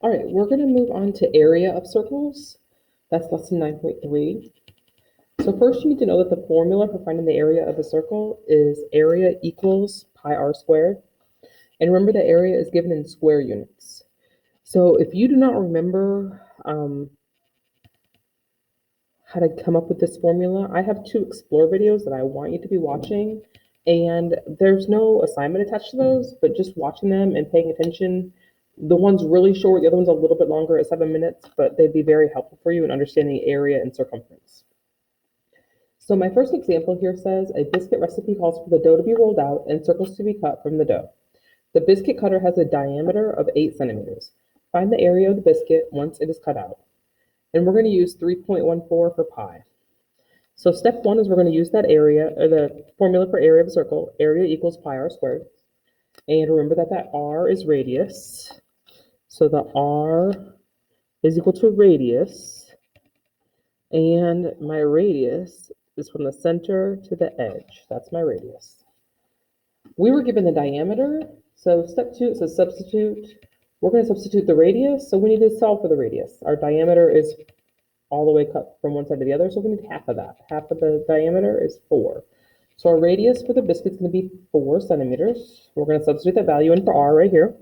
All right, we're going to move on to area of circles. That's lesson 9.3. So first you need to know that the formula for finding the area of a circle is area equals pi r squared. And remember the area is given in square units. So if you do not remember how to come up with this formula, I have two Explore videos that I want you to be watching. And there's no assignment attached to those, but just watching them and paying attention. The one's really short, the other one's a little bit longer at 7 minutes, but they'd be very helpful for you in understanding area and circumference. So my first example here says a biscuit recipe calls for the dough to be rolled out and circles to be cut from the dough. The biscuit cutter has a diameter of 8 centimeters. Find the area of the biscuit once it is cut out. And we're going to use 3.14 for pi. So step one is we're going to use that area, or the formula for area of a circle, area equals pi r squared. And remember that r is radius. So the r is equal to radius. And my radius is from the center to the edge. That's my radius. We were given the diameter. So step two, it says substitute. We're going to substitute the radius. So we need to solve for the radius. Our diameter is all the way cut from one side to the other. So we need half of that. Half of the diameter is 4. So our radius for the biscuit is going to be 4 centimeters. We're going to substitute that value in for r right here.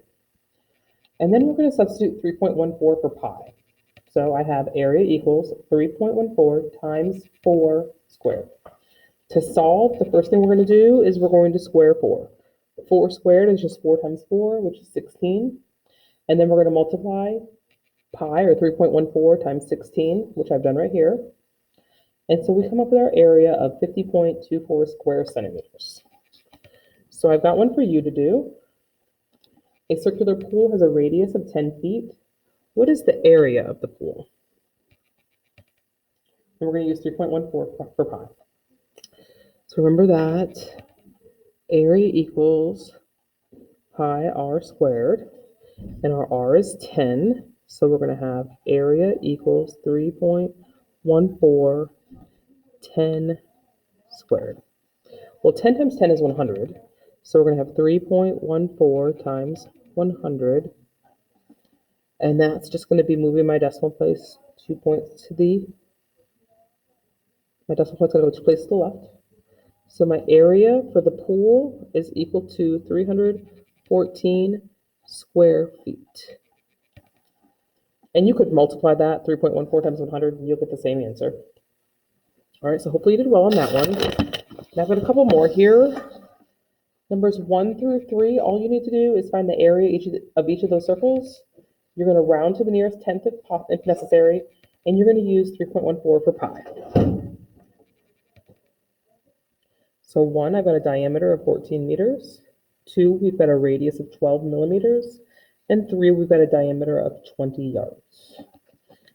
And then we're going to substitute 3.14 for pi. So I have area equals 3.14 times 4 squared. To solve, the first thing we're going to do is we're going to square 4. 4 squared is just 4 times 4, which is 16. And then we're going to multiply pi, or 3.14 times 16, which I've done right here. And so we come up with our area of 50.24 square centimeters. So I've got one for you to do. A circular pool has a radius of 10 feet. What is the area of the pool? And we're going to use 3.14 for pi. So remember that area equals pi r squared, and our r is 10. So we're going to have area equals 3.14 10 squared. Well, 10 times 10 is 100. So we're going to have 3.14 times 100. And that's just going to be moving my decimal place 2 points to my decimal point's going to go 2 places to the left. So my area for the pool is equal to 314 square feet. And you could multiply that, 3.14 times 100, and you'll get the same answer. All right, so hopefully you did well on that one. Now I've got a couple more here. Numbers 1 through 3, all you need to do is find the area of each of those circles. You're going to round to the nearest tenth if necessary, and you're going to use 3.14 for pi. So 1, I've got a diameter of 14 meters. 2, we've got a radius of 12 millimeters. And 3, we've got a diameter of 20 yards.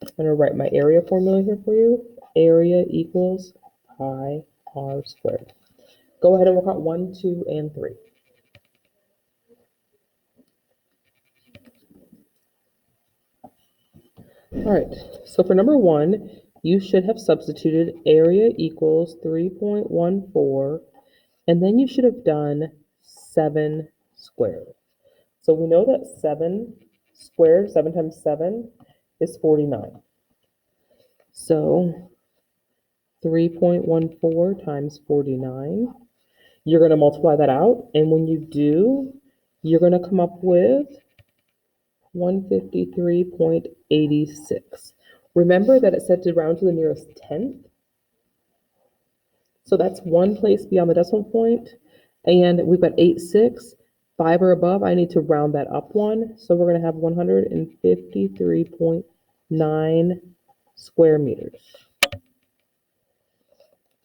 I'm going to write my area formula here for you. Area equals pi r squared. Go ahead and work out 1, 2, and 3. All right, so for number 1, you should have substituted area equals 3.14, and then you should have done 7 squared. So we know that 7 squared, 7 times 7 is 49. So 3.14 times 49. You're going to multiply that out, and when you do, you're going to come up with 153.86. Remember that it said to round to the nearest tenth. So that's one place beyond the decimal point. And we've got 86. 5 or above, I need to round that up 1. So we're going to have 153.9 square meters.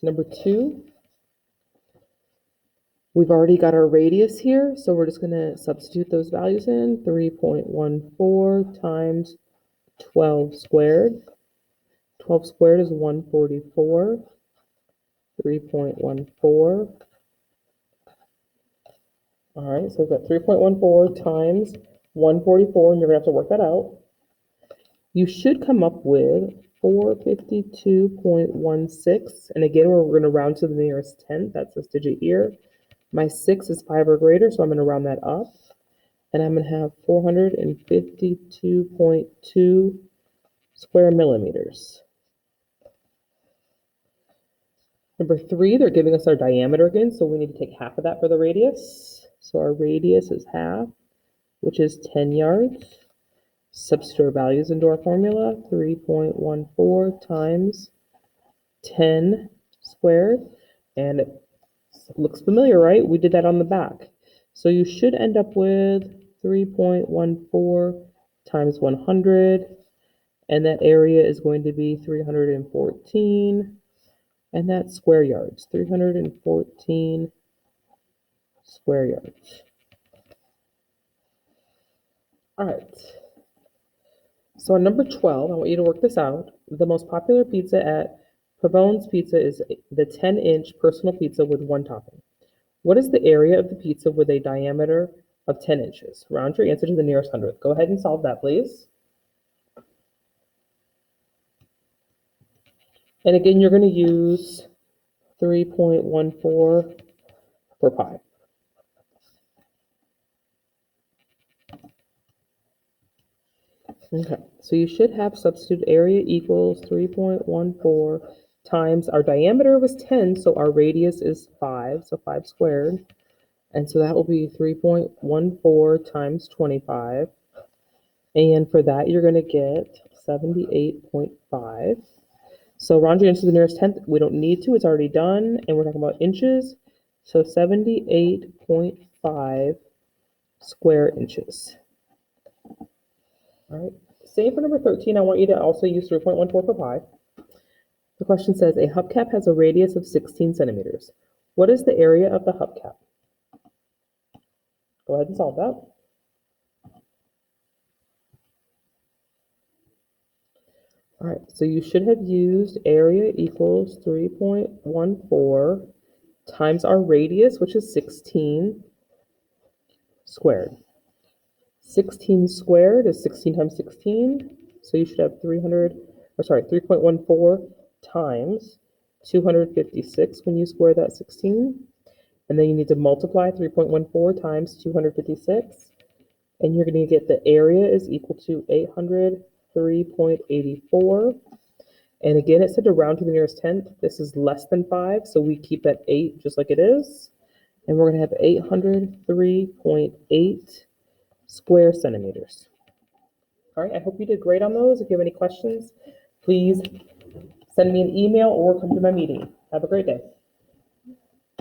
Number 2, we've already got our radius here, so we're just going to substitute those values in. 3.14 times 12 squared. 12 squared is 144. 3.14. All right, so we've got 3.14 times 144, and you're going to have to work that out. You should come up with 452.16. And again, we're going to round to the nearest tenth. That's this digit here. My 6 is 5 or greater, so I'm going to round that up. and I'm going to have 452.2 square millimeters. Number 3, they're giving us our diameter again, so we need to take half of that for the radius. So our radius is half, which is 10 yards. Substitute our values into our formula, 3.14 times 10 squared, and it looks familiar, right? We did that on the back. So you should end up with 3.14 times 100, and that area is going to be 314, and that's square yards, 314 square yards. All right. So on number 12, I want you to work this out. The most popular pizza at Pavone's Pizza is the 10-inch personal pizza with 1 topping. What is the area of the pizza with a diameter of 10 inches? Round your answer to the nearest hundredth. Go ahead and solve that, please. And again, you're going to use 3.14 for pi. Okay, so you should have substitute area equals 3.14 times our diameter was 10, so our radius is 5, so 5 squared. And so that will be 3.14 times 25. And for that, you're going to get 78.5. So round your answer to the nearest tenth. We don't need to, it's already done. And we're talking about inches. So 78.5 square inches. All right. Same for number 13. I want you to also use 3.14 for pi. The question says a hubcap has a radius of 16 centimeters. What is the area of the hubcap? Go ahead and solve that. All right, so you should have used area equals 3.14 times our radius, which is 16 squared. 16 squared is 16 times 16, so you should have 3.14 times 256 when you square that 16. And then you need to multiply 3.14 times 256, and you're going to get the area is equal to 803.84. And again, it said to round to the nearest tenth. This is less than 5, so we keep that 8 just like it is. And we're going to have 803.8 square centimeters. All right, I hope you did great on those. If you have any questions, please send me an email or come to my meeting. Have a great day.